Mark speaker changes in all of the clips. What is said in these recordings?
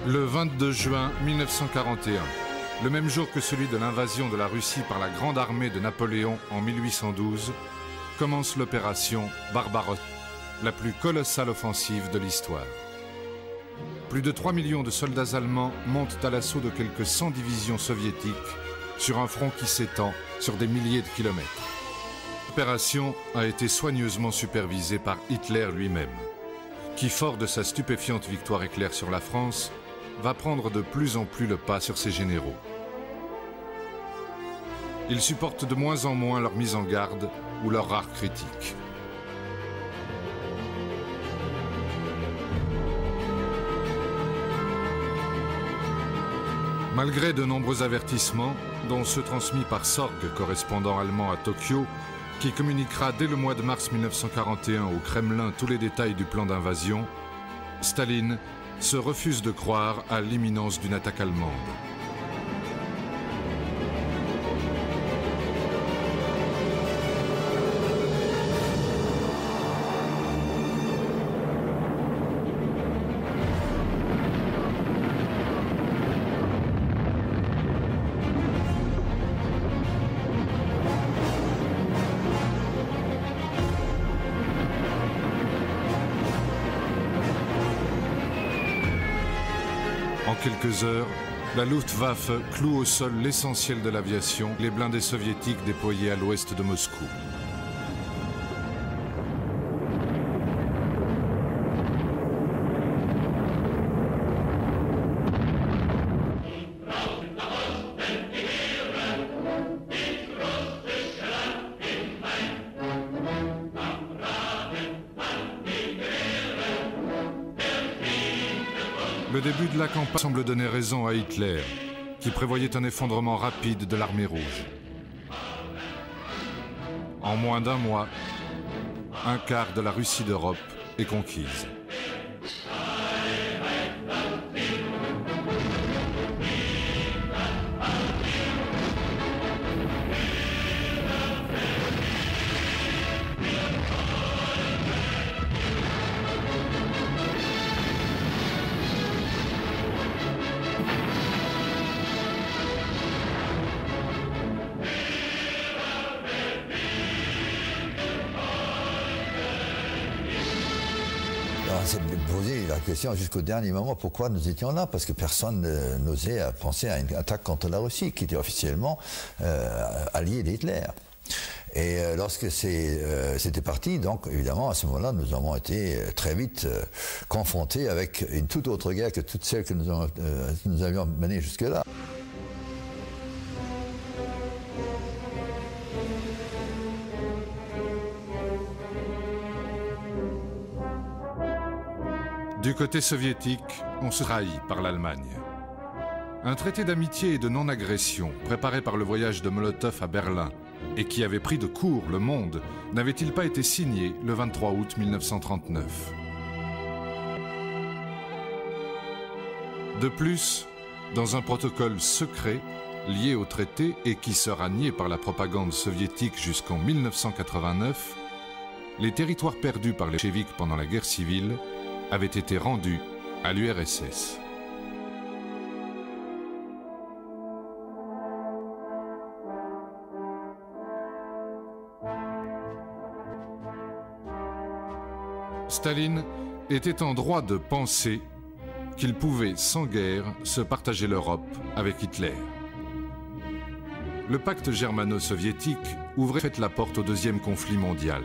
Speaker 1: Le 22 juin 1941, le même jour que celui de l'invasion de la Russie par la grande armée de Napoléon en 1812, commence l'opération Barbarossa, la plus colossale offensive de l'histoire. Plus de 3 millions de soldats allemands montent à l'assaut de quelques 100 divisions soviétiques sur un front qui s'étend sur des milliers de kilomètres. L'opération a été soigneusement supervisée par Hitler lui-même, qui, fort de sa stupéfiante victoire éclair sur la France, va prendre de plus en plus le pas sur ses généraux. Ils supportent de moins en moins leur mise en garde ou leurs rares critiques. Malgré de nombreux avertissements, dont ceux transmis par Sorg, correspondant allemand à Tokyo, qui communiquera dès le mois de mars 1941 au Kremlin tous les détails du plan d'invasion, Staline se refuse de croire à l'imminence d'une attaque allemande. En quelques heures, la Luftwaffe cloue au sol l'essentiel de l'aviation, les blindés soviétiques déployés à l'ouest de Moscou. Le début de la campagne semble donner raison à Hitler, qui prévoyait un effondrement rapide de l'armée rouge. En moins d'un mois, un quart de la Russie d'Europe est conquise.
Speaker 2: On s'est posé la question jusqu'au dernier moment pourquoi nous étions là, parce que personne n'osait penser à une attaque contre la Russie, qui était officiellement alliée d'Hitler. Et lorsque c'était parti, donc évidemment à ce moment-là, nous avons été très vite confrontés avec une toute autre guerre que toutes celles que nous avions menées jusque-là.
Speaker 1: Du côté soviétique, on se trahit par l'Allemagne. Un traité d'amitié et de non-agression, préparé par le voyage de Molotov à Berlin, et qui avait pris de court le monde, n'avait-il pas été signé le 23 août 1939? De plus, dans un protocole secret lié au traité et qui sera nié par la propagande soviétique jusqu'en 1989, les territoires perdus par les bolcheviks pendant la guerre civile avaient été rendus à l'URSS. Staline était en droit de penser qu'il pouvait, sans guerre, se partager l'Europe avec Hitler. Le pacte germano-soviétique ouvrait la porte au deuxième conflit mondial.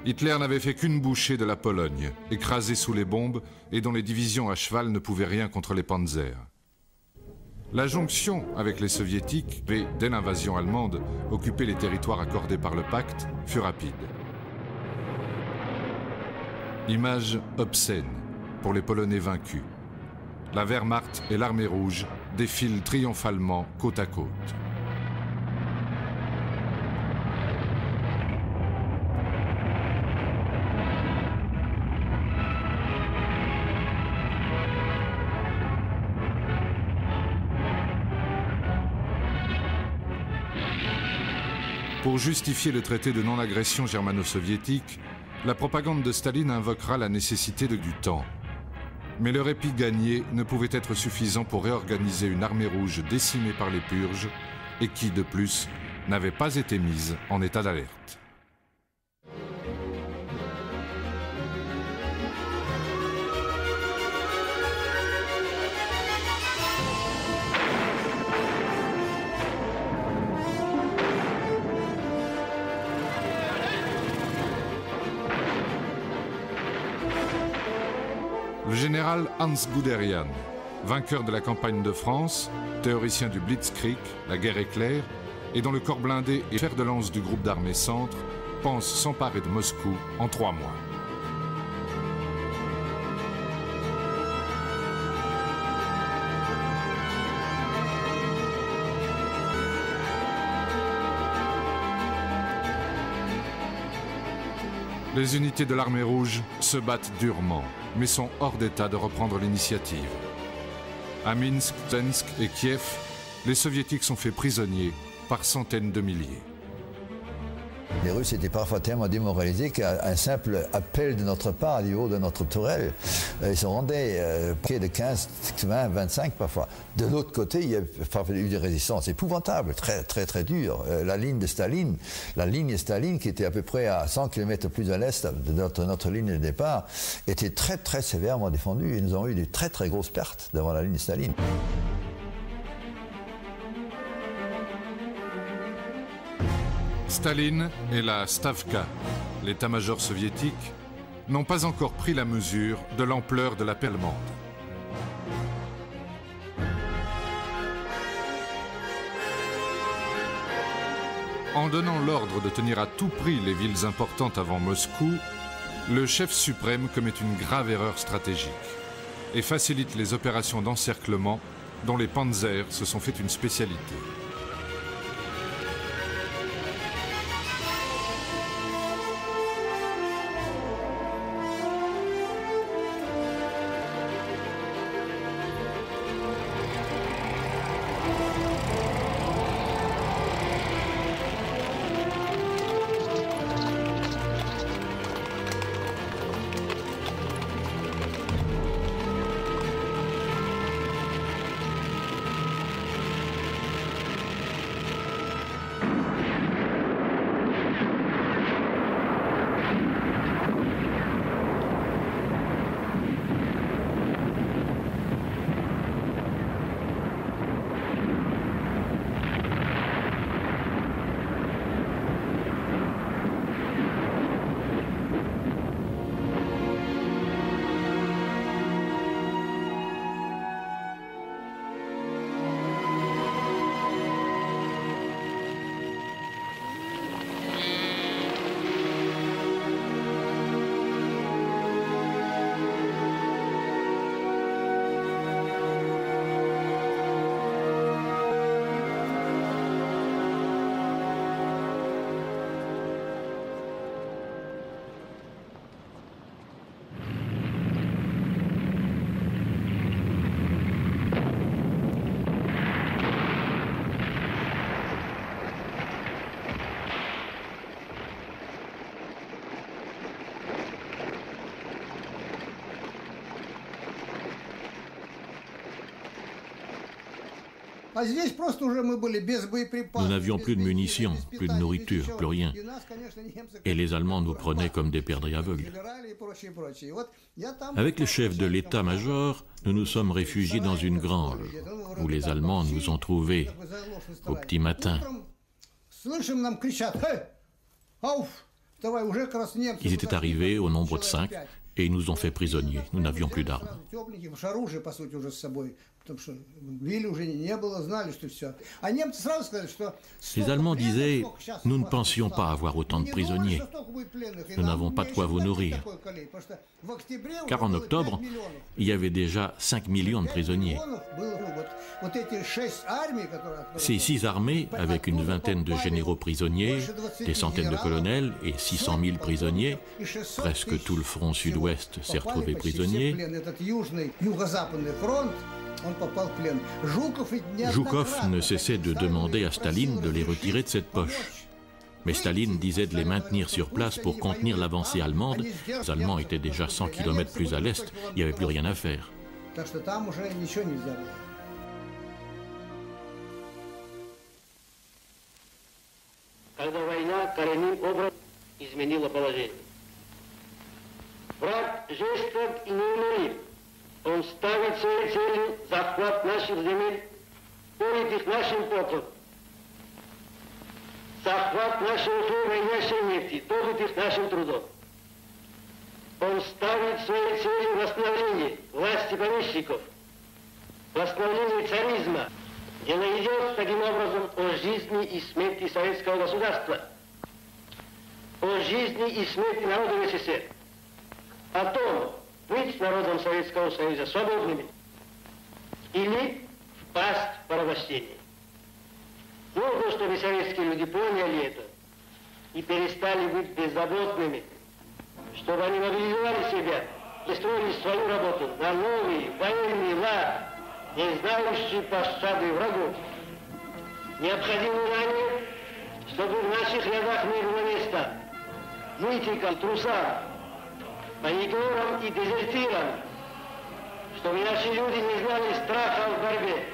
Speaker 1: Hitler n'avait fait qu'une bouchée de la Pologne, écrasée sous les bombes et dont les divisions à cheval ne pouvaient rien contre les panzers. La jonction avec les soviétiques, et dès l'invasion allemande, occuper les territoires accordés par le pacte, fut rapide. Image obscène pour les Polonais vaincus. La Wehrmacht et l'armée rouge défilent triomphalement côte à côte. Pour justifier le traité de non-agression germano-soviétique, la propagande de Staline invoquera la nécessité du temps. Mais le répit gagné ne pouvait être suffisant pour réorganiser une armée rouge décimée par les purges et qui, de plus, n'avait pas été mise en état d'alerte. Le général Hans Guderian, vainqueur de la campagne de France, théoricien du Blitzkrieg, la guerre éclair, et dont le corps blindé et fer de lance du groupe d'armées Centre, pense s'emparer de Moscou en 3 mois. Les unités de l'armée rouge se battent durement, mais sont hors d'état de reprendre l'initiative. À Minsk, Zensk et Kiev, les soviétiques sont faits prisonniers par centaines de milliers.
Speaker 2: Les Russes étaient parfois tellement démoralisés qu'un simple appel de notre part du haut de notre tourelle, ils se rendaient de 15, 20, 25 parfois. De l'autre côté, il y a parfois eu des résistances épouvantables, très dures. La ligne Staline qui était à peu près à 100 km plus à l'est de notre ligne de départ, était très sévèrement défendue et nous avons eu des très grosses pertes devant la ligne Staline.
Speaker 1: Staline et la Stavka, l'état-major soviétique, n'ont pas encore pris la mesure de l'ampleur de la paix allemande. En donnant l'ordre de tenir à tout prix les villes importantes avant Moscou, le chef suprême commet une grave erreur stratégique et facilite les opérations d'encerclement dont les panzers se sont fait une spécialité.
Speaker 3: Nous n'avions plus de munitions, plus de nourriture, plus rien. Et les Allemands nous prenaient comme des perdrix aveugles. Avec le chef de l'état-major, nous nous sommes réfugiés dans une grange, où les Allemands nous ont trouvés au petit matin. Ils étaient arrivés au nombre de 5 et ils nous ont fait prisonniers. Nous n'avions plus d'armes. Les Allemands disaient « Nous ne pensions pas avoir autant de prisonniers. Nous n'avons pas de quoi vous nourrir. » Car en octobre, il y avait déjà 5 millions de prisonniers. Ces 6 armées, avec une vingtaine de généraux prisonniers, des centaines de colonels et 600 000 prisonniers, presque tout le front sud-ouest s'est retrouvé prisonnier. Joukov ne cessait de demander à Staline de les retirer de cette poche. Mais Staline disait de les maintenir sur place pour contenir l'avancée allemande. Les Allemands étaient déjà 100 km plus à l'est, il n'y avait plus rien à faire.
Speaker 4: Когда война коренным образом изменила положение. Враг жесток и неумолим. Он ставит своей целью захват наших земель, политых нашим потом. Захват нашего хлеба и нашей нефти, добытых нашим трудом. Он ставит своей целью восстановление власти помещиков, восстановление царизма. Дело идет таким образом о жизни и смерти советского государства, о жизни и смерти народа СССР, о том, быть народом Советского Союза свободными или впасть в порабощение. Нужно, чтобы советские люди поняли это и перестали быть беззаботными, чтобы они мобилизовали себя и строили свою работу на новый военный лад, не знающий пощады врагов. Необходимо знание, чтобы в наших рядах не было места нытикам, трусам, паникерам и дезертирам, чтобы наши люди не знали страха в борьбе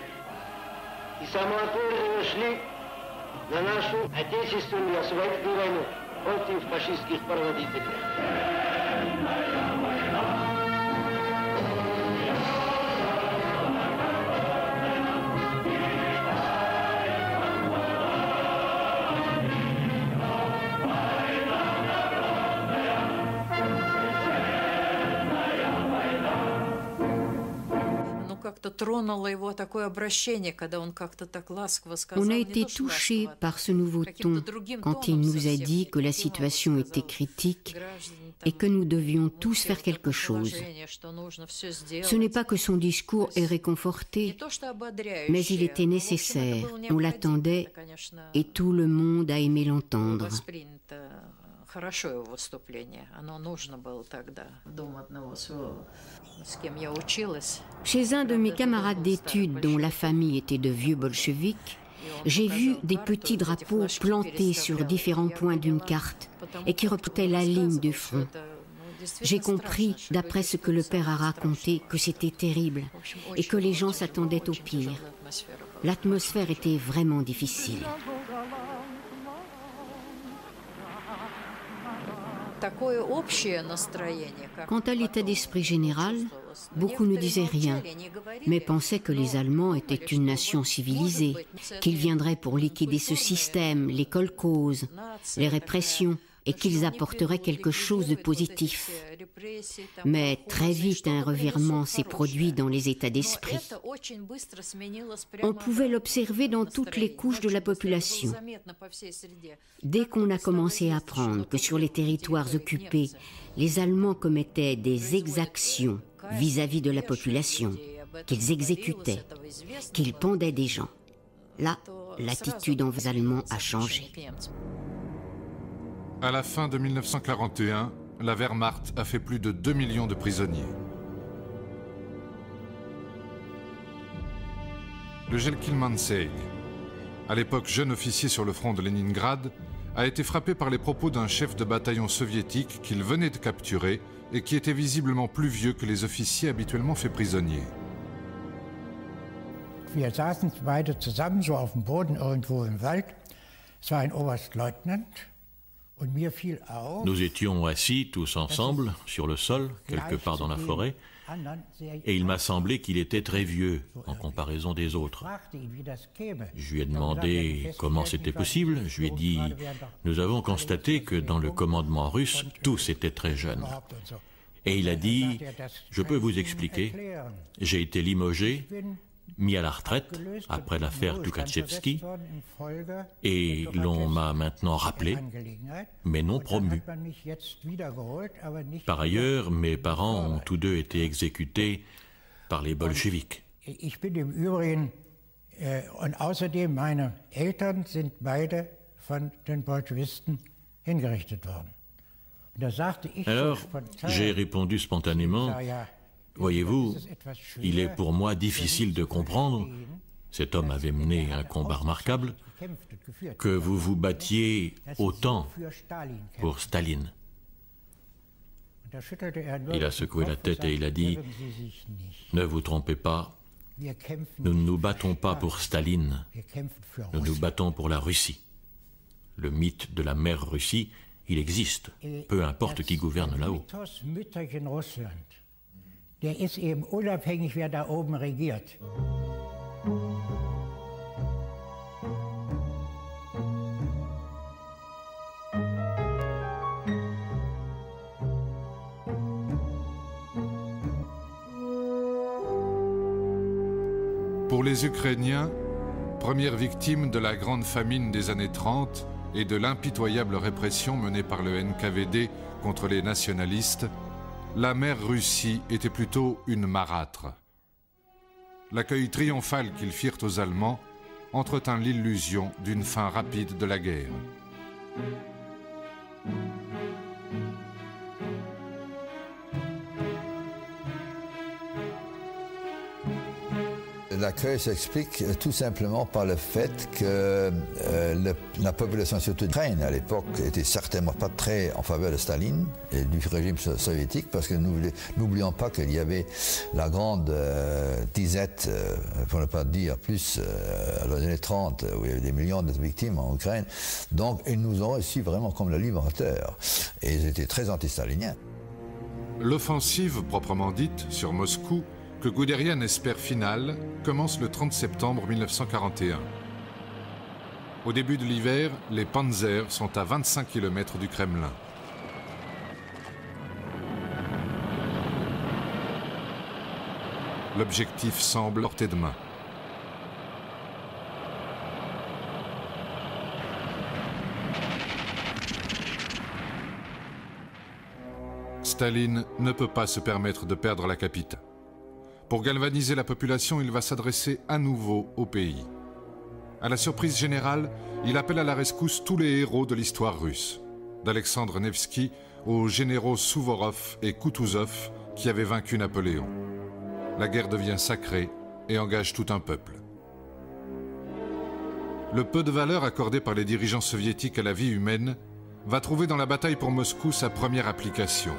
Speaker 4: и самоотверженно шли на нашу отечественную освободительную войну против фашистских проводителей.
Speaker 5: On a été touché par ce nouveau ton quand il nous a dit que la situation était critique et que nous devions tous faire quelque chose. Ce n'est pas que son discours ait réconforté, mais il était nécessaire, on l'attendait et tout le monde a aimé l'entendre. Chez un de mes camarades d'études dont la famille était de vieux bolcheviks, j'ai vu des petits drapeaux plantés sur différents points d'une carte et qui représentaient la ligne du front. J'ai compris, d'après ce que le père a raconté, que c'était terrible et que les gens s'attendaient au pire. L'atmosphère était vraiment difficile. Quant à l'état d'esprit général, beaucoup ne disaient rien, mais pensaient que les Allemands étaient une nation civilisée, qu'ils viendraient pour liquider ce système, les kolkhozes, les répressions, et qu'ils apporteraient quelque chose de positif. Mais très vite, un revirement s'est produit dans les états d'esprit. On pouvait l'observer dans toutes les couches de la population. Dès qu'on a commencé à apprendre que sur les territoires occupés, les Allemands commettaient des exactions vis-à-vis de la population, qu'ils exécutaient, qu'ils pendaient des gens, là, l'attitude envers les Allemands a changé.
Speaker 1: À la fin de 1941, la Wehrmacht a fait plus de 2 millions de prisonniers. Le Jelkilmanseig, à l'époque jeune officier sur le front de Leningrad, a été frappé par les propos d'un chef de bataillon soviétique qu'il venait de capturer et qui était visiblement plus vieux que les officiers habituellement faits prisonniers.
Speaker 6: Wir saßen beide zusammen, so auf dem Boden irgendwo im Wald. Es war ein Oberstleutnant.
Speaker 3: Nous étions assis tous ensemble sur le sol, quelque part dans la forêt, et il m'a semblé qu'il était très vieux en « des autres. Je lui ai demandé comment c'était possible. Je lui ai dit « Nous avons constaté que dans le commandement russe, tous étaient très jeunes. » Et il a dit « Je peux vous expliquer. J'ai été limogé, mis à la retraite après l'affaire Tukhachevsky, et l'on m'a maintenant rappelé, mais non promu. Par ailleurs, mes parents ont tous deux été exécutés par les bolcheviks. Alors, j'ai répondu spontanément, « Voyez-vous, il est pour moi difficile de comprendre cet homme avait mené un combat remarquable, que vous vous battiez autant pour Staline. Il a secoué la tête et il a dit « Ne vous trompez pas, nous ne nous battons pas pour Staline, nous nous battons pour la Russie. Le mythe de la mère Russie, il existe, peu importe qui gouverne là-haut. »
Speaker 6: Der ist eben unabhängig, wer da oben regiert.
Speaker 1: Pour les Ukrainiens, première victime de la grande famine des années 30 et de l'impitoyable répression menée par le NKVD contre les nationalistes, la mère Russie était plutôt une marâtre. L'accueil triomphal qu'ils firent aux Allemands entretint l'illusion d'une fin rapide de la guerre.
Speaker 2: L'accueil s'explique tout simplement par le fait que la population, surtout d'Ukraine à l'époque, était certainement pas très en faveur de Staline et du régime soviétique, parce que n'oublions pas qu'il y avait la grande disette, pour ne pas dire plus, dans les années 30, où il y avait des millions de victimes en Ukraine. Donc ils nous ont reçus vraiment comme le libérateur, et ils étaient très anti-staliniens.
Speaker 1: L'offensive proprement dite sur Moscou, que Guderian espère finale, commence le 30 septembre 1941. Au début de l'hiver, les Panzers sont à 25 km du Kremlin. L'objectif semble portée de main. Staline ne peut pas se permettre de perdre la capitale. Pour galvaniser la population, il va s'adresser à nouveau au pays. À la surprise générale, il appelle à la rescousse tous les héros de l'histoire russe, d'Alexandre Nevsky aux généraux Souvorov et Kutuzov qui avaient vaincu Napoléon. La guerre devient sacrée et engage tout un peuple. Le peu de valeur accordé par les dirigeants soviétiques à la vie humaine va trouver dans la bataille pour Moscou sa première application.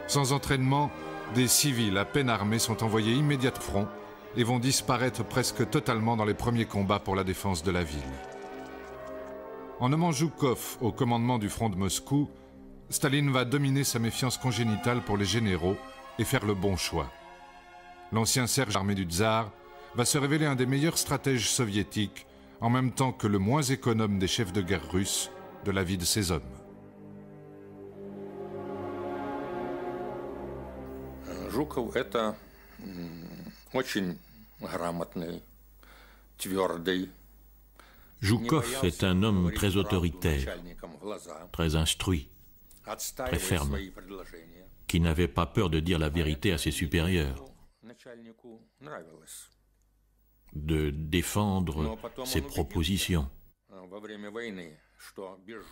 Speaker 1: Sans entraînement, des civils à peine armés sont envoyés immédiatement au front et vont disparaître presque totalement dans les premiers combats pour la défense de la ville. En nommant Zhukov au commandement du front de Moscou, Staline va dominer sa méfiance congénitale pour les généraux et faire le bon choix. L'ancien serge armé du tsar va se révéler un des meilleurs stratèges soviétiques, en même temps que le moins économe des chefs de guerre russes, de la vie de ses hommes.
Speaker 7: Жуков – это очень грамотный, твердый.
Speaker 3: Zhukov est un homme très autoritaire, très instruit, très ferme, qui n'avait pas peur de dire la vérité à ses supérieurs, de défendre ses propositions.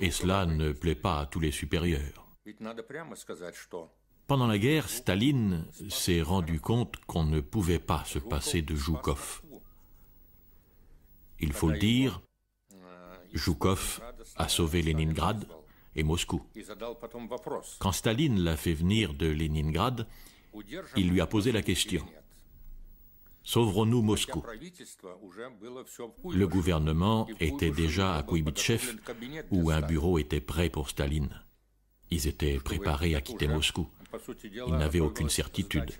Speaker 3: Et cela ne plaît pas à tous les supérieurs. Pendant la guerre, Staline s'est rendu compte qu'on ne pouvait pas se passer de Zhukov. Il faut le dire, Zhukov a sauvé Leningrad et Moscou. Quand Staline l'a fait venir de Leningrad, il lui a posé la question. Sauverons-nous Moscou? Le gouvernement était déjà à Kuibitchev, où un bureau était prêt pour Staline. Ils étaient préparés à quitter Moscou. Ils n'avaient aucune certitude.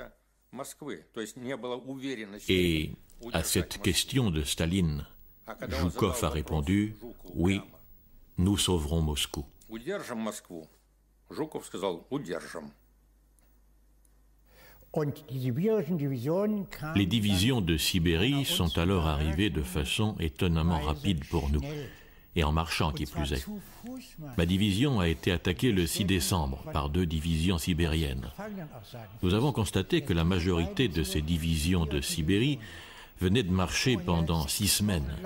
Speaker 3: Et à cette question de Staline, Zhukov a répondu « Oui, nous sauverons Moscou ». Les divisions de Sibérie sont alors arrivées de façon étonnamment rapide pour nous, et en marchant qui plus est. Ma division a été attaquée le 6 décembre par 2 divisions sibériennes. Nous avons constaté que la majorité de ces divisions de Sibérie venaient de marcher pendant 6 semaines,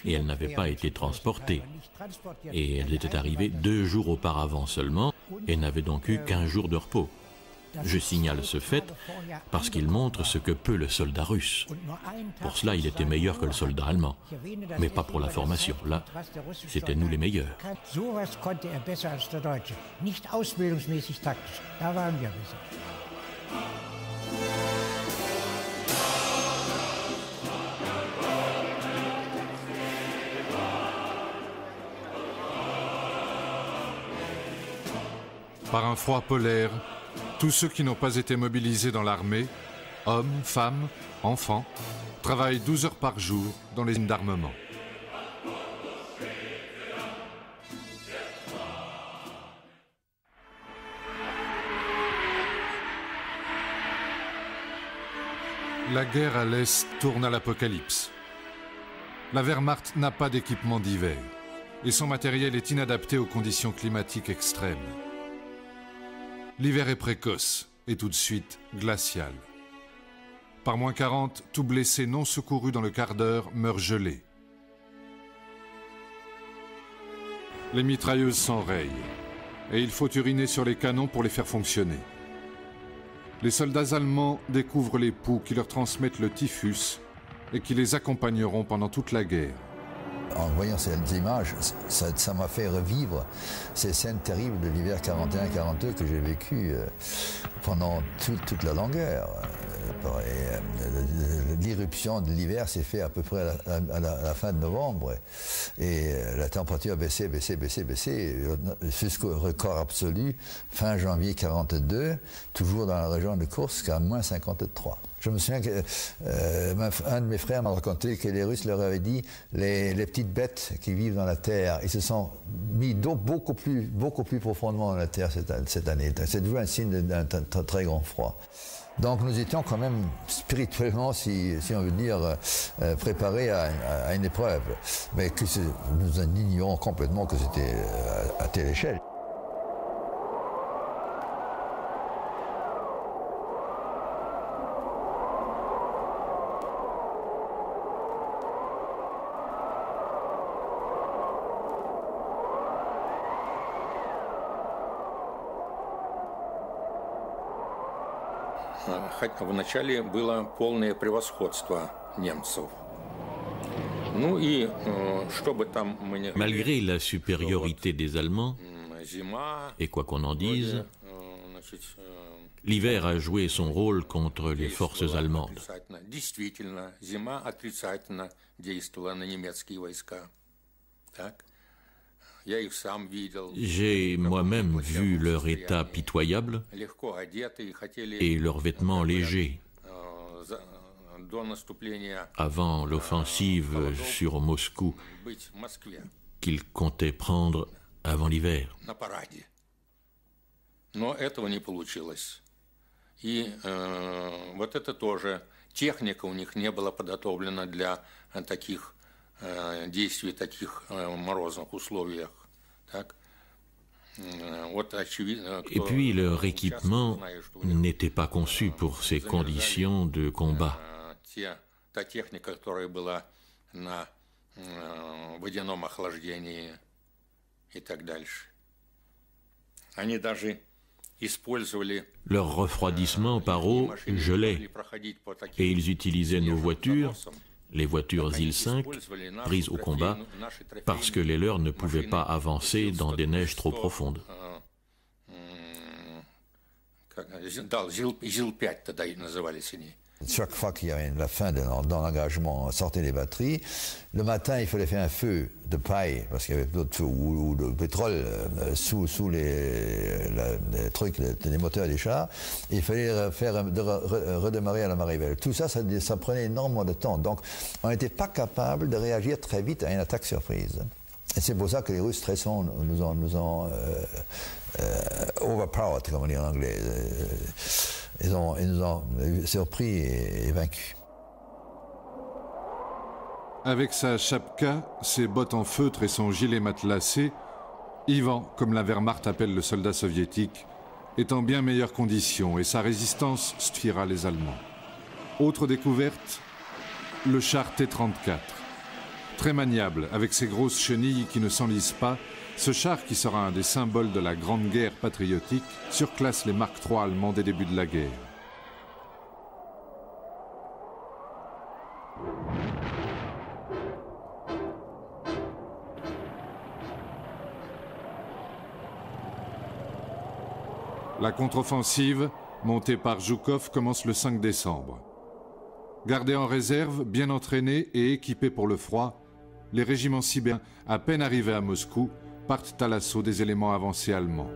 Speaker 3: et elles n'avaient pas été transportées. Et elles étaient arrivées 2 jours auparavant seulement, et n'avaient donc eu qu'1 jour de repos. Je signale ce fait parce qu'il montre ce que peut le soldat russe. Pour cela, il était meilleur que le soldat allemand, mais pas pour la formation. Là, c'était nous les meilleurs.
Speaker 1: Par un froid polaire, tous ceux qui n'ont pas été mobilisés dans l'armée, hommes, femmes, enfants, travaillent 12 heures par jour dans les usines d'armement. La guerre à l'Est tourne à l'apocalypse. La Wehrmacht n'a pas d'équipement d'hiver et son matériel est inadapté aux conditions climatiques extrêmes. L'hiver est précoce et tout de suite glacial. Par moins 40, tout blessé non secouru dans le quart d'heure meurt gelé. Les mitrailleuses s'enrayent et il faut uriner sur les canons pour les faire fonctionner. Les soldats allemands découvrent les poux qui leur transmettent le typhus et qui les accompagneront pendant toute la guerre.
Speaker 2: En voyant ces images, ça m'a fait revivre ces scènes terribles de l'hiver 41-42 que j'ai vécu pendant toute la longueur. L'irruption de l'hiver s'est faite à peu près à la fin de novembre et la température baissait jusqu'au record absolu fin janvier 42, toujours dans la région de Kursk à moins 53. Je me souviens qu'un de mes frères m'a raconté que les Russes leur avaient dit les petites bêtes qui vivent dans la terre, ils se sont mis beaucoup plus profondément dans la terre cette année. C'est toujours un signe d'un très grand froid. Donc nous étions quand même spirituellement, si on veut dire, préparés à une épreuve. Mais que nous ignorions complètement que c'était à telle échelle.
Speaker 7: Вначале было полное превосходство немцев. Ну и чтобы там мы...
Speaker 3: Malgré la supériorité des Allemands, et quoi qu'on en dise, l'hiver a joué son rôle contre les forces allemandes.
Speaker 7: Действительно, зима отрицательно действовала на немецкие войска. Так?
Speaker 3: J'ai moi-même vu leur état pitoyable et leurs vêtements légers avant l'offensive sur Moscou qu'ils comptaient prendre avant l'hiver.
Speaker 7: Но этого не получилось. И вот это тоже техника у них не была подготовлена для таких действий в таких морозных условиях.
Speaker 3: Et puis leur équipement n'était pas conçu pour ces conditions de combat.
Speaker 7: Та техника, которая была на водяном охлаждении и так дальше. Они даже использовали...
Speaker 3: Leur refroidissement par eau gelait et ils utilisaient nos voitures, les voitures Il-5, prises au combat, parce que les leurs ne pouvaient pas avancer dans des neiges trop profondes.
Speaker 2: Chaque fois qu'il y avait la fin de l'engagement, on sortait les batteries. Le matin, il fallait faire un feu de paille, parce qu'il y avait d'autres feux, ou de pétrole sous les trucs, les moteurs des chars. Et il fallait redémarrer à la marée. Tout ça, ça prenait énormément de temps. Donc, on n'était pas capable de réagir très vite à une attaque surprise. Et c'est pour ça que les Russes, très souvent, nous ont overpowered, comme on dit en anglais. Ils nous ont surpris et vaincus.
Speaker 1: Avec sa chapka, ses bottes en feutre et son gilet matelassé, Ivan, comme la Wehrmacht appelle le soldat soviétique, est en bien meilleures conditions et sa résistance suffira les Allemands. Autre découverte, le char T-34. Très maniable, avec ses grosses chenilles qui ne s'enlisent pas, Ce char, qui sera un des symboles de la Grande Guerre patriotique, surclasse les Mark III allemands des débuts de la guerre. La contre-offensive, montée par Zhukov, commence le 5 décembre. Gardés en réserve, bien entraînés et équipés pour le froid, les régiments sibériens, à peine arrivés à Moscou, partent à l'assaut des éléments avancés allemands.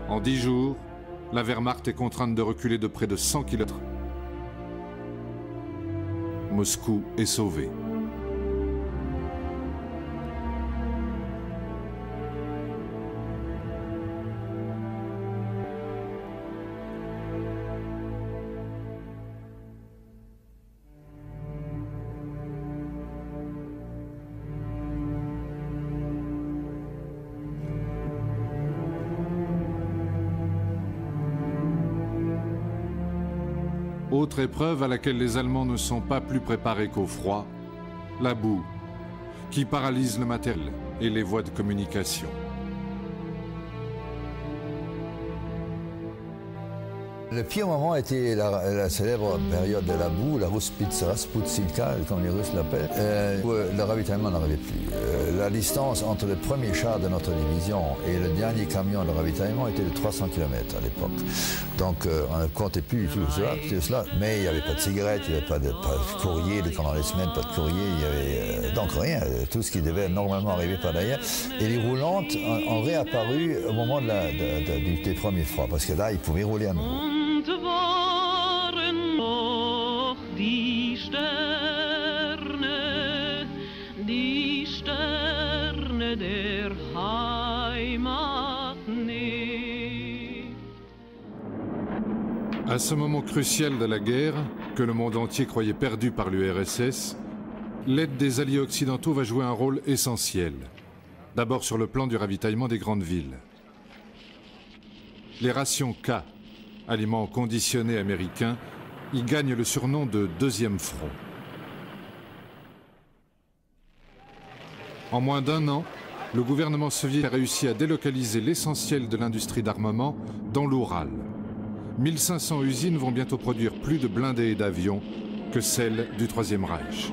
Speaker 1: En 10 jours, la Wehrmacht est contrainte de reculer de près de 100 km. Moscou est sauvée. Autre épreuve à laquelle les Allemands ne sont pas plus préparés qu'au froid, la boue, qui paralyse le matériel et les voies de communication.
Speaker 2: Le pire moment était la célèbre période de la boue, la Rasputsinka, comme les Russes l'appellent, où le ravitaillement n'arrivait plus. La distance entre le premier char de notre division et le dernier camion de ravitaillement était de 300 km à l'époque. Donc on ne comptait plus tout cela, mais il n'y avait pas de cigarettes, il n'y avait pas de courrier, pendant les semaines, pas de courrier, il y avait donc rien, tout ce qui devait normalement arriver par derrière. Et les roulantes ont réapparu au moment des premiers froids, parce que là, ils pouvaient rouler à nouveau.
Speaker 1: À ce moment crucial de la guerre, que le monde entier croyait perdu par l'URSS, l'aide des alliés occidentaux va jouer un rôle essentiel. D'abord sur le plan du ravitaillement des grandes villes. Les rations K, aliments conditionnés américains, y gagnent le surnom de deuxième front. En moins d'un an, le gouvernement soviétique a réussi à délocaliser l'essentiel de l'industrie d'armement dans l'Oural. 1500 usines vont bientôt produire plus de blindés et d'avions que celles du Troisième Reich.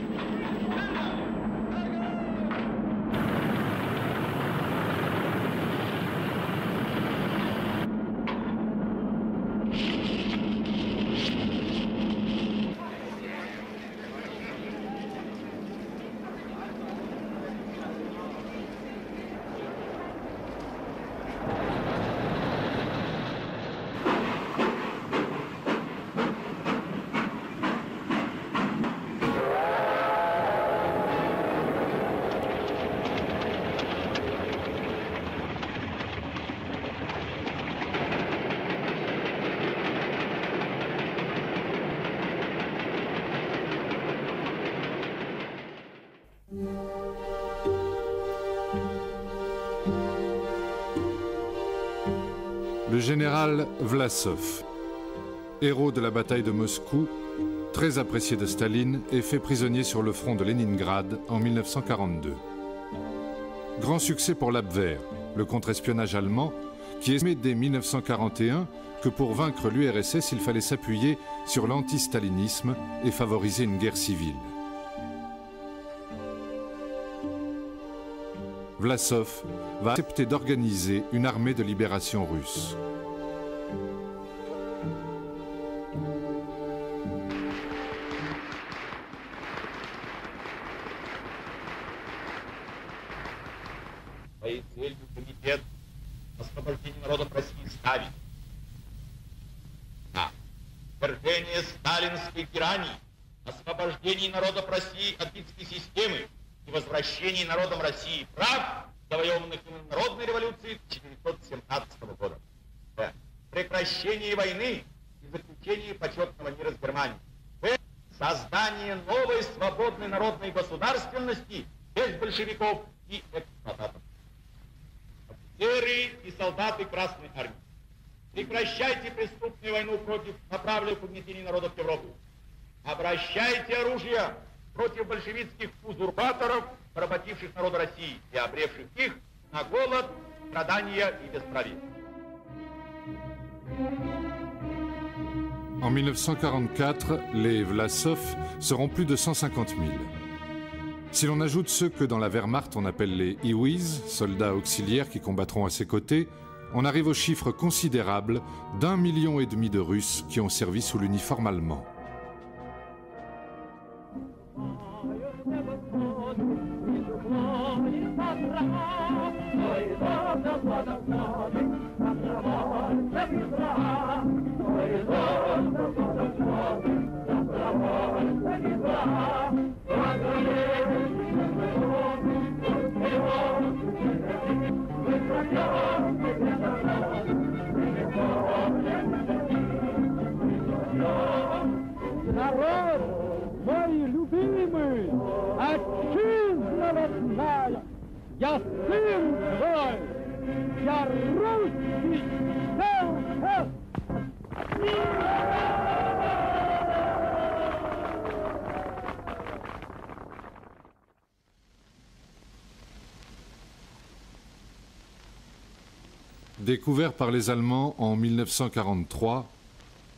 Speaker 1: Le général Vlasov, héros de la bataille de Moscou, très apprécié de Staline, est fait prisonnier sur le front de Leningrad en 1942. Grand succès pour l'Abwehr, le contre-espionnage allemand, qui estimait dès 1941 que pour vaincre l'URSS, il fallait s'appuyer sur l'anti-stalinisme et favoriser une guerre civile. Vlasov va accepter d'organiser une armée de libération russe.
Speaker 8: Своей целью комитет освобождения народов России ставит свержение сталинской тирании, освобождение народов России от гибкой системы и возвращение народам России прав, завоеванных в народной революции 1917 года. Прекращение войны и заключение почетного мира с Германией. Создание новой свободной народной государственности без большевиков и эксплуататоров. Офицеры и солдаты Красной Армии, прекращайте преступную войну против направленных угнетений народов Европы. Обращайте оружие против большевистских узурпаторов, поработивших народ России и обрекших их на голод, страдания и бесправие.
Speaker 1: En 1944, les Vlasov seront plus de 150 000. Si l'on ajoute ceux que dans la Wehrmacht on appelle les Iwis, soldats auxiliaires qui combattront à ses côtés, on arrive au chiffre considérable d'1,5 million de Russes qui ont servi sous l'uniforme allemand.
Speaker 9: Народ мой любимый, отчизна родная, я сын твой, я русский СС.
Speaker 1: Découvert par les Allemands en 1943,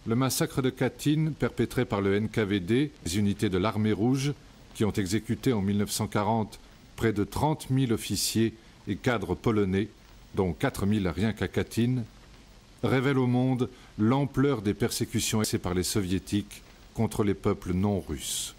Speaker 1: le massacre de Katyn, perpétré par le NKVD, les unités de l'Armée rouge, qui ont exécuté en 1940 près de 30 000 officiers et cadres polonais, dont 4 000 rien qu'à Katyn, révèle au monde l'ampleur des persécutions exercées par les soviétiques contre les peuples non russes.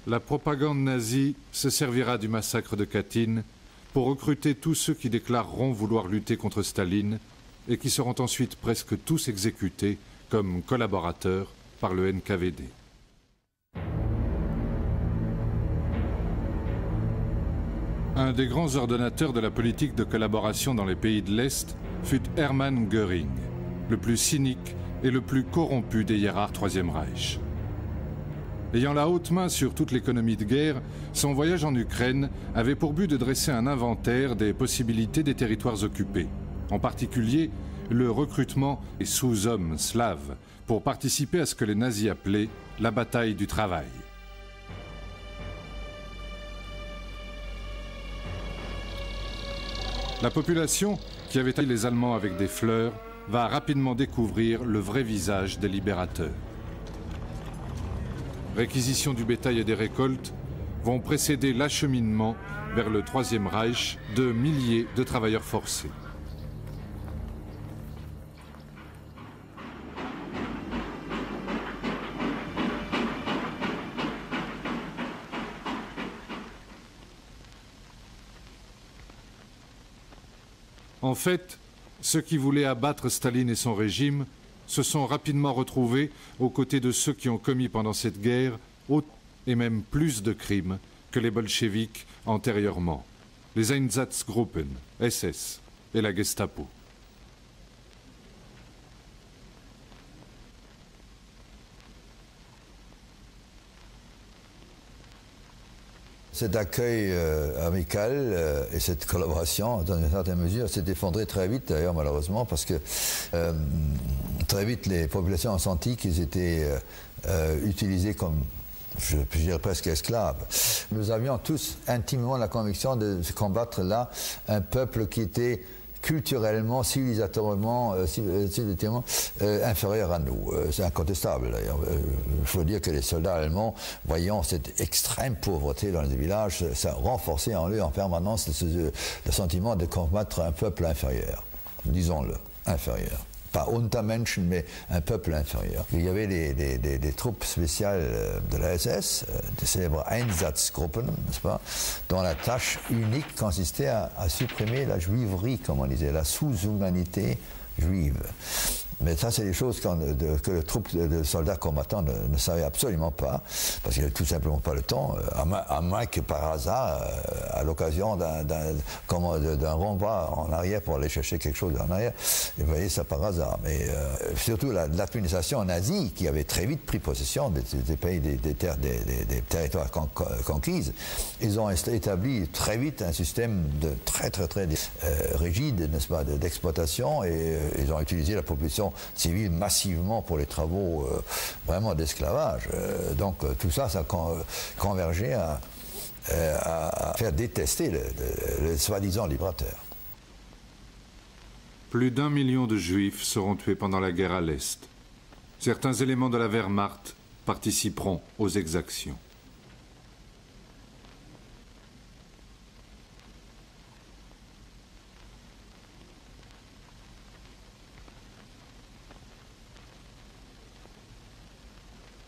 Speaker 1: La propagande nazie se servira du massacre de Katyn pour recruter tous ceux qui déclareront vouloir lutter contre Staline et qui seront ensuite presque tous exécutés comme collaborateurs par le NKVD. Un des grands ordonnateurs de la politique de collaboration dans les pays de l'Est fut Hermann Göring, le plus cynique et le plus corrompu des hiérarques Troisième Reich. Ayant la haute main sur toute l'économie de guerre, son voyage en Ukraine avait pour but de dresser un inventaire des possibilités des territoires occupés, en particulier le recrutement des sous-hommes slaves pour participer à ce que les nazis appelaient la bataille du travail. La population, qui avait haï les Allemands avec des fleurs, va rapidement découvrir le vrai visage des libérateurs. Réquisition du bétail et des récoltes vont précéder l'acheminement vers le Troisième Reich de milliers de travailleurs forcés. En fait, ceux qui voulaient abattre Staline et son régime se sont rapidement retrouvés aux côtés de ceux qui ont commis pendant cette guerre autant et même plus de crimes que les bolcheviks antérieurement, les Einsatzgruppen, SS et la Gestapo.
Speaker 2: Cet accueil amical et cette collaboration, dans une certaine mesure, s'est effondré très vite, d'ailleurs, malheureusement, parce que très vite, les populations ont senti qu'ils étaient utilisés comme, je dirais presque esclaves. Nous avions tous intimement la conviction de combattre là un peuple qui était culturellement, civilisatoirement, inférieurs à nous. C'est incontestable d'ailleurs. Il faut dire que les soldats allemands, voyant cette extrême pauvreté dans les villages, ça renforçait en eux en permanence le sentiment de combattre un peuple inférieur. Disons-le, inférieur. Pas Untermenschen, mais un peuple inférieur. Il y avait des troupes spéciales de la SS, des célèbres Einsatzgruppen, n'est-ce pas, dont la tâche unique consistait à supprimer la juiverie, comme on disait, la sous-humanité juive. Mais ça, c'est des choses que les troupes de soldats combattants ne savaient absolument pas, parce qu'ils n'avaient tout simplement pas le temps, à moins que par hasard, à l'occasion d'un renvoi en arrière pour aller chercher quelque chose en arrière, vous voyez ça par hasard. Mais surtout l'administration nazie, qui avait très vite pris possession des pays, des territoires conquises, ils ont établi très vite un système de très rigide, n'est-ce pas, d'exploitation, et ils ont utilisé la population civile massivement pour les travaux vraiment d'esclavage. Donc tout ça, ça convergeait à faire détester le soi-disant libérateur.
Speaker 1: Plus d'1 million de Juifs seront tués pendant la guerre à l'Est. Certains éléments de la Wehrmacht participeront aux exactions.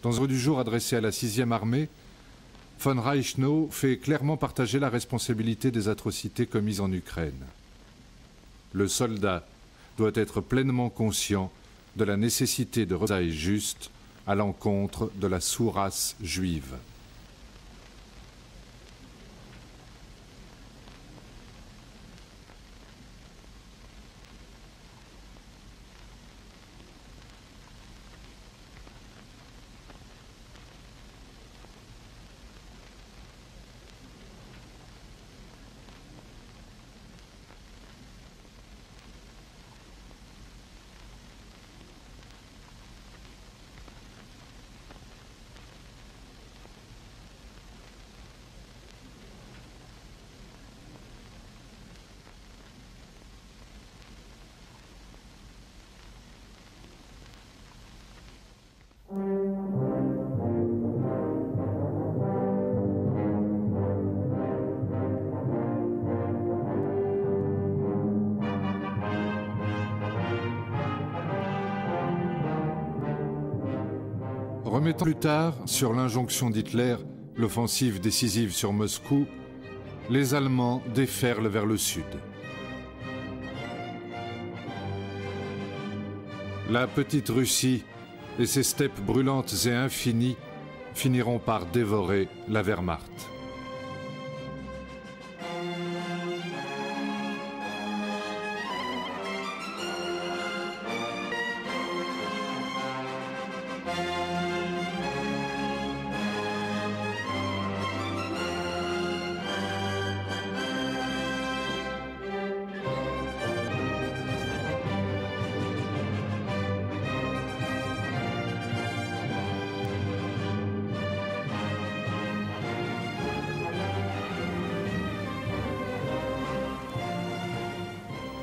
Speaker 1: Dans l'ordre du jour adressé à la 6e armée, von Reichenau fait clairement partager la responsabilité des atrocités commises en Ukraine. Le soldat doit être pleinement conscient de la nécessité de représailles justes à l'encontre de la sous-race juive. Remettant plus tard sur l'injonction d'Hitler l'offensive décisive sur Moscou, les Allemands déferlent vers le sud. La petite Russie et ses steppes brûlantes et infinies finiront par dévorer la Wehrmacht.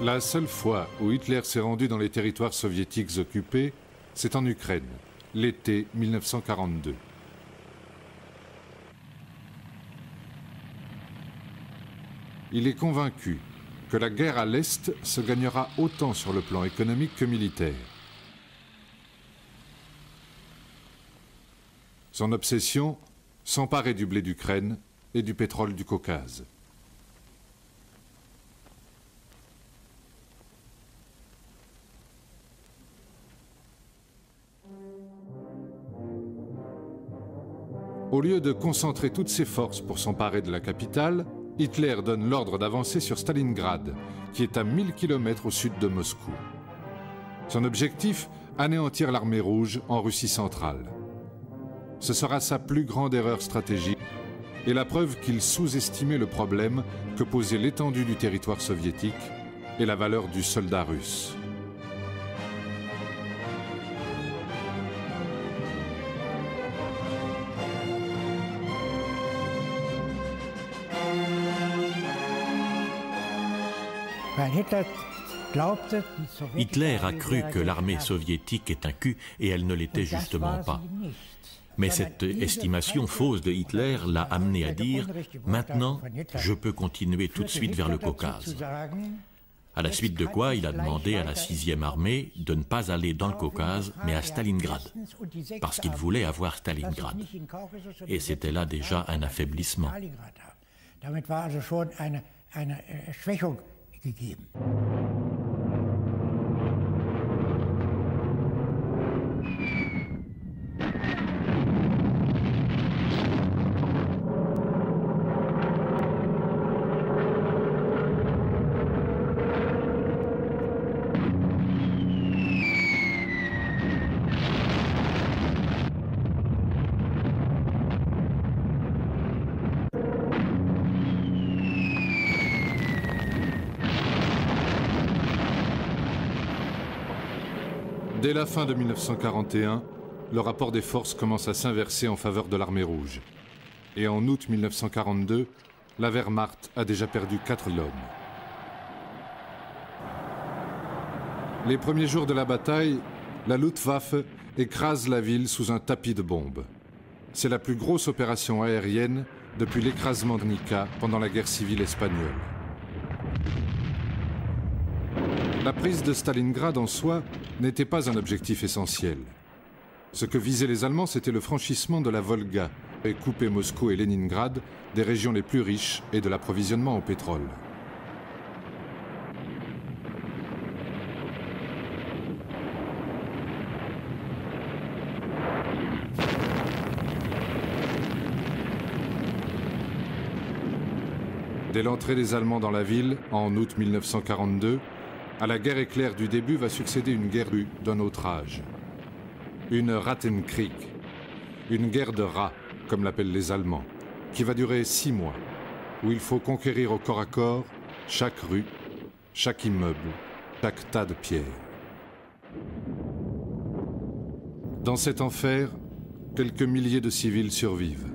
Speaker 1: La seule fois où Hitler s'est rendu dans les territoires soviétiques occupés, c'est en Ukraine, l'été 1942. Il est convaincu que la guerre à l'Est se gagnera autant sur le plan économique que militaire. Son obsession, s'emparer du blé d'Ukraine et du pétrole du Caucase. Au lieu de concentrer toutes ses forces pour s'emparer de la capitale, Hitler donne l'ordre d'avancer sur Stalingrad, qui est à 1000 km au sud de Moscou. Son objectif, anéantir l'armée rouge en Russie centrale. Ce sera sa plus grande erreur stratégique et la preuve qu'il sous-estimait le problème que posait l'étendue du territoire soviétique et la valeur du soldat russe.
Speaker 6: Weil Hitler
Speaker 3: Hitler a cru que l'armée soviétique est un cul et elle ne l'était justement pas. Mais cette estimation fausse de Hitler l'a amené à dire « Maintenant, je peux continuer tout de suite vers le Caucase ». À la suite de quoi, il a demandé à la 6e armée de ne pas aller dans le Caucase, mais à Stalingrad, parce qu'il voulait avoir Stalingrad. Et c'était là déjà un affaiblissement.
Speaker 1: Dès la fin de 1941, le rapport des forces commence à s'inverser en faveur de l'armée rouge. Et en août 1942, la Wehrmacht a déjà perdu 4 hommes. Les premiers jours de la bataille, la Luftwaffe écrase la ville sous un tapis de bombes. C'est la plus grosse opération aérienne depuis l'écrasement de Nika pendant la guerre civile espagnole. La prise de Stalingrad en soi n'était pas un objectif essentiel. Ce que visaient les Allemands, c'était le franchissement de la Volga et couper Moscou et Leningrad des régions les plus riches et de l'approvisionnement en pétrole. Dès l'entrée des Allemands dans la ville, en août 1942, à la guerre éclair du début va succéder une guerre d'un autre âge. Une Rattenkrieg, une guerre de rats, comme l'appellent les Allemands, qui va durer 6 mois, où il faut conquérir au corps à corps chaque rue, chaque immeuble, chaque tas de pierres. Dans cet enfer, quelques milliers de civils survivent.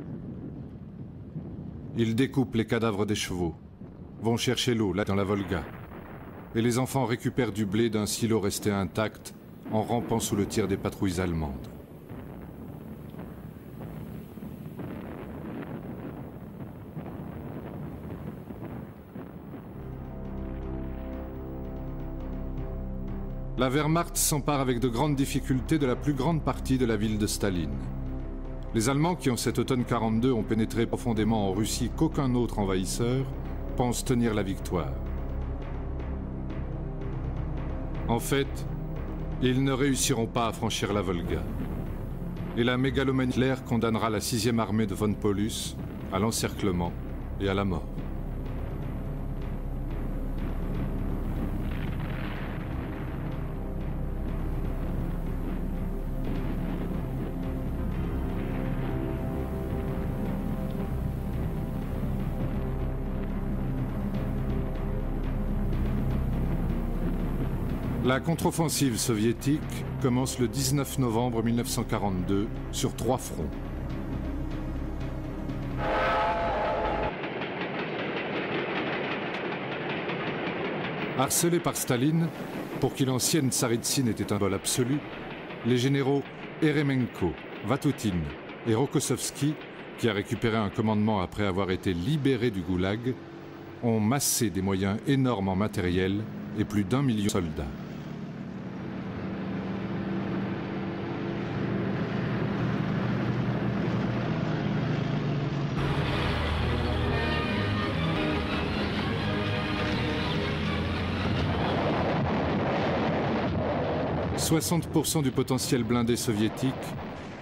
Speaker 1: Ils découpent les cadavres des chevaux, vont chercher l'eau là dans la Volga, et les enfants récupèrent du blé d'un silo resté intact en rampant sous le tir des patrouilles allemandes. La Wehrmacht s'empare avec de grandes difficultés de la plus grande partie de la ville de Staline. Les Allemands qui, en cet automne 42, ont pénétré profondément en Russie qu'aucun autre envahisseur, pensent tenir la victoire. En fait, ils ne réussiront pas à franchir la Volga. Et la mégalomanie Hitler condamnera la 6e armée de von Paulus à l'encerclement et à la mort. La contre-offensive soviétique commence le 19 novembre 1942 sur 3 fronts. Harcelés par Staline, pour qui l'ancienne Tsaritsine était un symbole absolu, les généraux Eremenko, Vatutin et Rokossovski, qui a récupéré un commandement après avoir été libéré du goulag, ont massé des moyens énormes en matériel et plus d'1 million de soldats. « 60% du potentiel blindé soviétique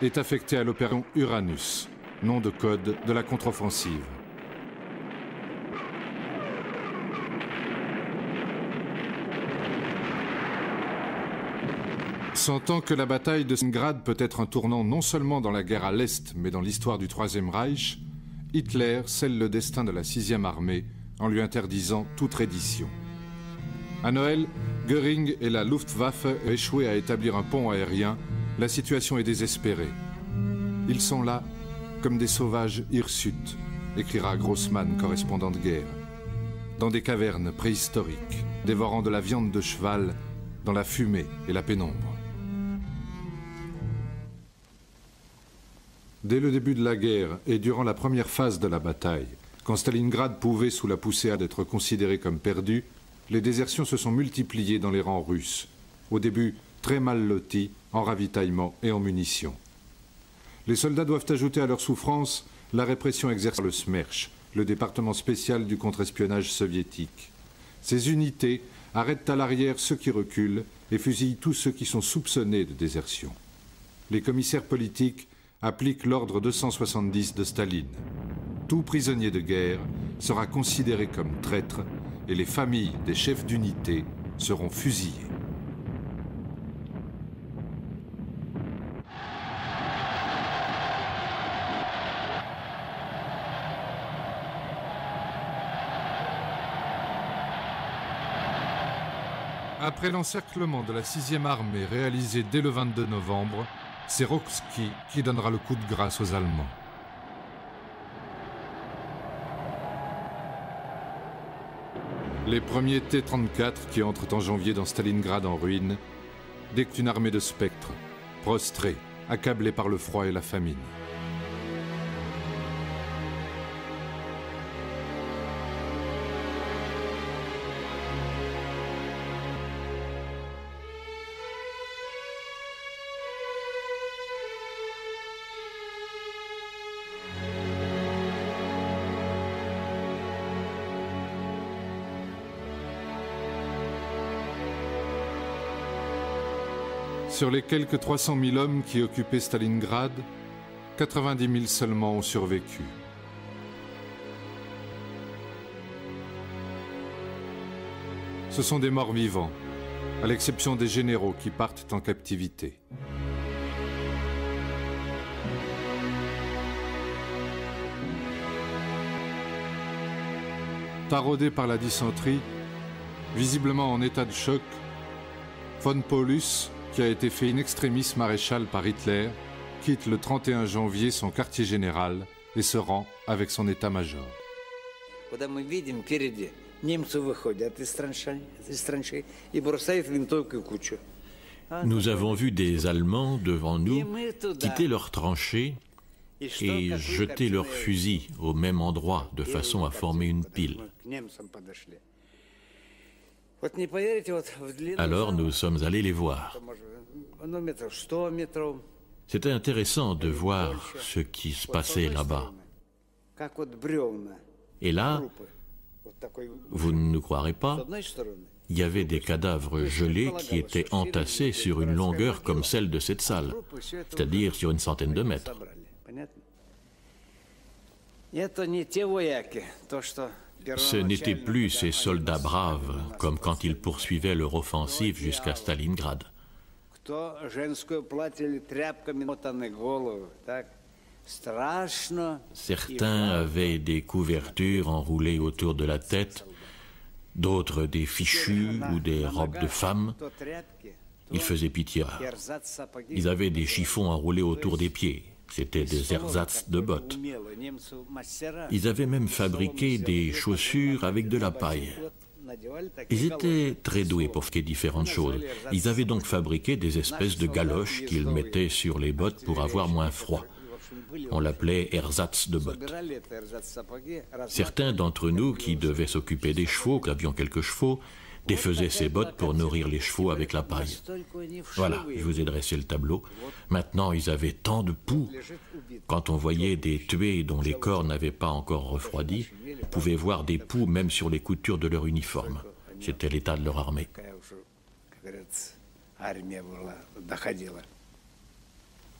Speaker 1: est affecté à l'opération Uranus, nom de code de la contre-offensive. Sentant que la bataille de Stalingrad peut être un tournant non seulement dans la guerre à l'Est, mais dans l'histoire du Troisième Reich, Hitler scelle le destin de la 6e armée en lui interdisant toute reddition. À Noël, Göring et la Luftwaffe ont échoué à établir un pont aérien. La situation est désespérée. Ils sont là comme des sauvages hirsutes, écrira Grossman, correspondant de guerre, dans des cavernes préhistoriques. dévorant de la viande de cheval dans la fumée et la pénombre. Dès le début de la guerre et durant la première phase de la bataille, quand Stalingrad pouvait sous la poussée d'être considéré comme perdu, les désertions se sont multipliées dans les rangs russes, au début très mal lotis en ravitaillement et en munitions. Les soldats doivent ajouter à leur souffrance la répression exercée par le Smerch, le département spécial du contre-espionnage soviétique. Ces unités arrêtent à l'arrière ceux qui reculent et fusillent tous ceux qui sont soupçonnés de désertion. Les commissaires politiques appliquent l'ordre 270 de Staline. Tout prisonnier de guerre sera considéré comme traître et les familles des chefs d'unité seront fusillées. Après l'encerclement de la 6e armée réalisé dès le 22 novembre, c'est Rokski qui donnera le coup de grâce aux Allemands. Les premiers T-34 qui entrent en janvier dans Stalingrad en ruine, dès qu'une armée de spectres, prostrée, accablée par le froid et la famine. Sur les quelques 300 000 hommes qui occupaient Stalingrad, 90 000 seulement ont survécu. Ce sont des morts vivants, à l'exception des généraux qui partent en captivité. Taraudé par la dysenterie, visiblement en état de choc, von Paulus, qui a été fait in extremis maréchal par Hitler, quitte le 31 janvier son quartier général et se rend avec son état-major.
Speaker 3: Nous avons vu des Allemands devant nous quitter leurs tranchées et jeter leurs fusils au même endroit de façon à former une pile. Alors nous sommes allés les voir. C'était intéressant de voir ce qui se passait là-bas. Et là, vous ne nous croirez pas, il y avait des cadavres gelés qui étaient entassés sur une longueur comme celle de cette salle, c'est-à-dire sur une centaine de mètres. Ce n'étaient plus ces soldats braves, comme quand ils poursuivaient leur offensive jusqu'à Stalingrad. Certains avaient des couvertures enroulées autour de la tête, d'autres des fichus ou des robes de femmes. Ils faisaient pitié. Ils avaient des chiffons enroulés autour des pieds. C'étaient des ersatz de bottes. Ils avaient même fabriqué des chaussures avec de la paille. Ils étaient très doués pour faire différentes choses. Ils avaient donc fabriqué des espèces de galoches qu'ils mettaient sur les bottes pour avoir moins froid. On l'appelait ersatz de bottes. Certains d'entre nous qui devaient s'occuper des chevaux, qui avions quelques chevaux, défaisaient ces bottes pour nourrir les chevaux avec la paille. Voilà, je vous ai dressé le tableau. Maintenant, ils avaient tant de poux. Quand on voyait des tués dont les corps n'avaient pas encore refroidi, on pouvait voir des poux même sur les coutures de leur uniforme. C'était l'état de leur armée.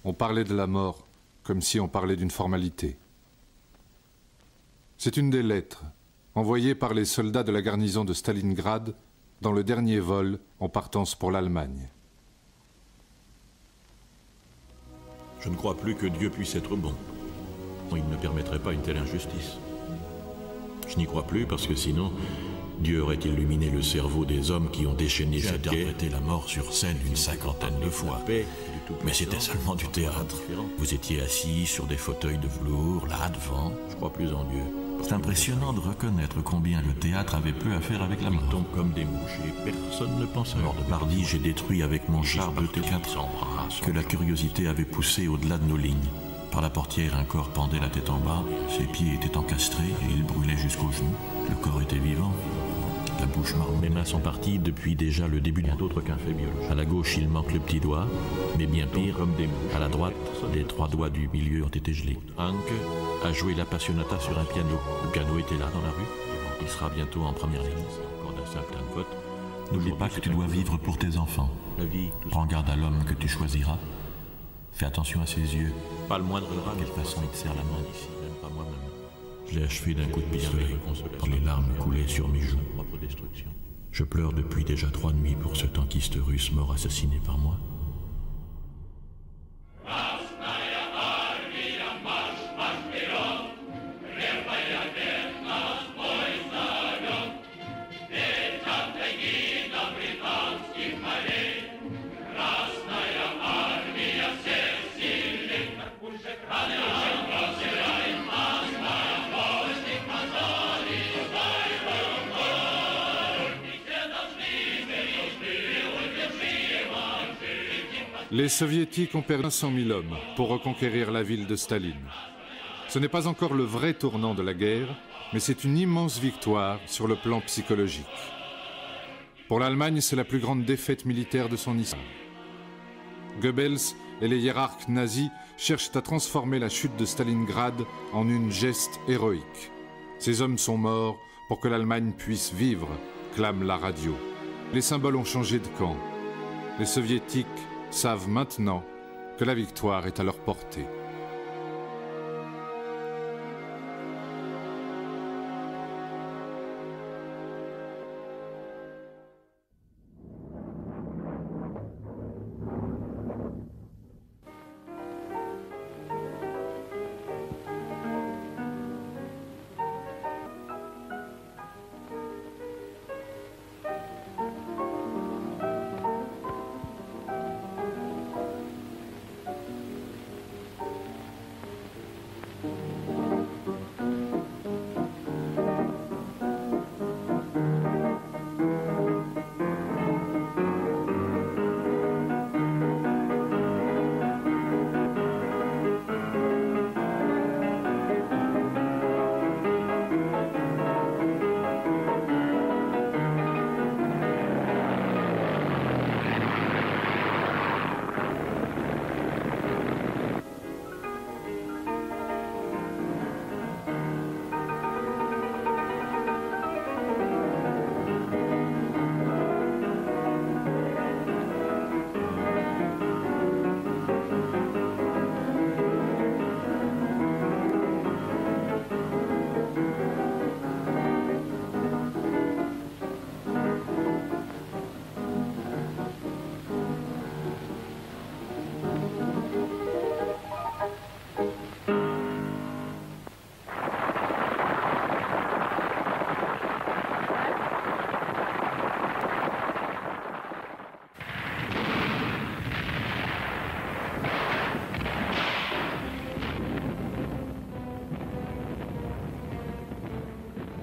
Speaker 1: On parlait de la mort comme si on parlait d'une formalité. C'est une des lettres envoyées par les soldats de la garnison de Stalingrad dans le dernier vol en partance pour l'Allemagne.
Speaker 3: Je ne crois plus que Dieu puisse être bon. Il ne permettrait pas une telle injustice. Je n'y crois plus parce que sinon, Dieu aurait illuminé le cerveau des hommes qui ont déchaîné cette guerre. J'ai interprété la mort sur scène une 50aine de fois. Mais c'était seulement du théâtre. Vous étiez assis sur des fauteuils de velours, là devant. Je crois plus en Dieu. C'est impressionnant de reconnaître combien le théâtre avait peu à faire avec la mort. Ils tombent comme des mouches et personne ne pense à leur de mardi, j'ai détruit avec mon char de T4 que la curiosité avait poussé au-delà de nos lignes. Par la portière, un corps pendait la tête en bas, ses pieds étaient encastrés et il brûlait jusqu'aux genoux. Le corps était vivant, la bouche morte. Mes mains sont parties depuis déjà le début d'un autre qu'un fait biologique. À la gauche, il manque le petit doigt, mais bien pire, comme des mouches. À la droite, les 3 doigts du milieu ont été gelés. Hank a joué la Passionata sur un piano. Le piano était là dans la rue. Il sera bientôt en première ligne. C'est encore d'un simple vote. N'oublie pas que tu dois vivre pour tes enfants. La vie, prends garde à l'homme que tu choisiras. Fais attention à ses yeux. Pas le moindre drame. De quelle façon il te serre la main ici, même pas moi-même. Je l'ai achevé d'un coup de pistolet. Les larmes coulaient sur mes joues. Je pleure depuis déjà 3 nuits pour ce tankiste russe mort assassiné par moi.
Speaker 1: Les Soviétiques ont perdu 500 000 hommes pour reconquérir la ville de Staline. Ce n'est pas encore le vrai tournant de la guerre, mais c'est une immense victoire sur le plan psychologique. Pour l'Allemagne, c'est la plus grande défaite militaire de son histoire. Goebbels et les hiérarques nazis cherchent à transformer la chute de Stalingrad en une geste héroïque. Ces hommes sont morts pour que l'Allemagne puisse vivre, clame la radio. Les symboles ont changé de camp. Les Soviétiques savent maintenant que la victoire est à leur portée.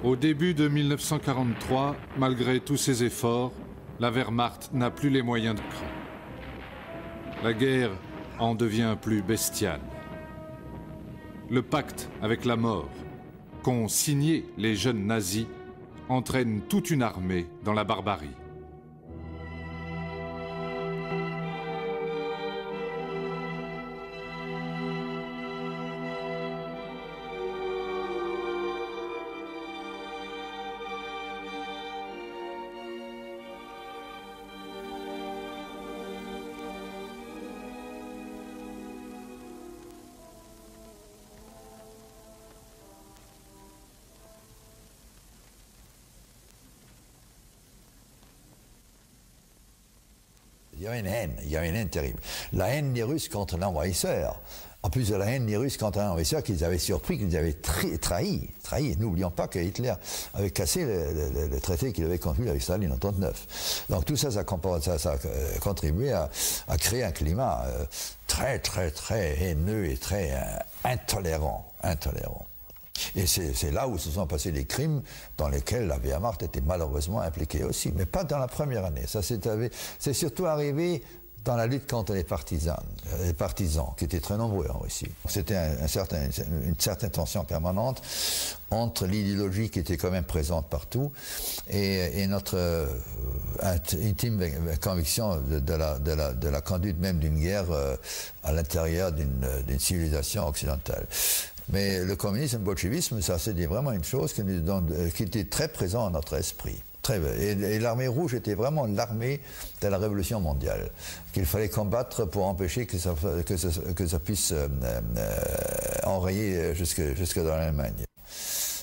Speaker 1: Au début de 1943, malgré tous ses efforts, la Wehrmacht n'a plus les moyens de cran. La guerre en devient plus bestiale. Le pacte avec la mort qu'ont signé les jeunes nazis entraîne toute une armée dans la barbarie.
Speaker 2: Il y a une haine terrible. La haine des Russes contre l'envahisseur. En plus de la haine des Russes contre l'envahisseur qu'ils avaient surpris, qu'ils avaient trahi. N'oublions pas que Hitler avait cassé le traité qu'il avait conclu avec Staline en 1939. Donc tout ça, ça a contribué à créer un climat très haineux et très intolérant. Et c'est là où se sont passés les crimes dans lesquels la Wehrmacht était malheureusement impliquée aussi, mais pas dans la première année. Ça c'est surtout arrivé dans la lutte contre les partisans qui étaient très nombreux en Russie. C'était une certaine tension permanente entre l'idéologie qui était quand même présente partout et notre intime conviction de la conduite même d'une guerre à l'intérieur d'une civilisation occidentale. Mais le communisme, le bolchevisme, ça c'était vraiment une chose qui était très présente dans notre esprit. Et l'armée rouge était vraiment l'armée de la révolution mondiale, qu'il fallait combattre pour empêcher que ça puisse enrayer jusque dans l'Allemagne.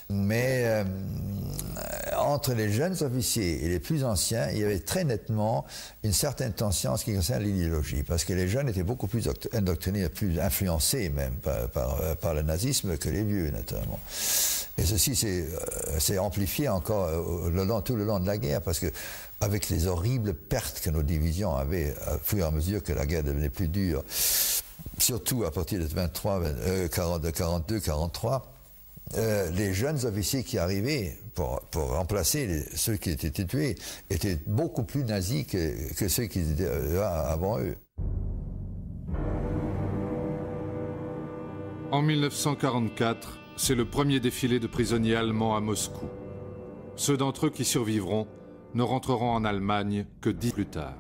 Speaker 2: Mais entre les jeunes officiers et les plus anciens, il y avait très nettement une certaine tension en ce qui concerne l'idéologie, parce que les jeunes étaient beaucoup plus indoctrinés, plus influencés même par le nazisme que les vieux, naturellement. Et ceci s'est amplifié encore tout le long de la guerre, parce que avec les horribles pertes que nos divisions avaient au fur et à mesure que la guerre devenait plus dure, surtout à partir de 42-43, les jeunes officiers qui arrivaient pour remplacer ceux qui étaient tués étaient beaucoup plus nazis que ceux qui étaient avant eux.
Speaker 1: En 1944, c'est le premier défilé de prisonniers allemands à Moscou. Ceux d'entre eux qui survivront ne rentreront en Allemagne que 10 ans plus tard.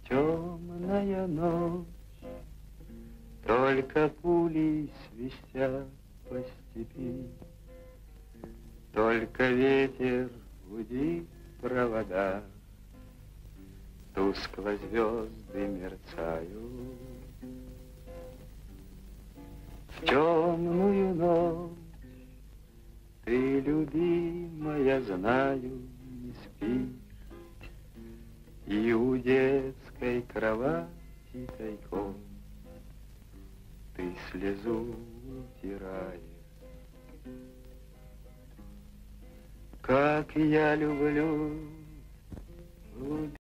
Speaker 10: Темная ночь, только пули свистят по степи, только ветер гудит провода, тускло звезды мерцают. В темную ночь ты, любимая, знаю, не спишь, и у детской кровати тайком ты слезу утираешь. Как я люблю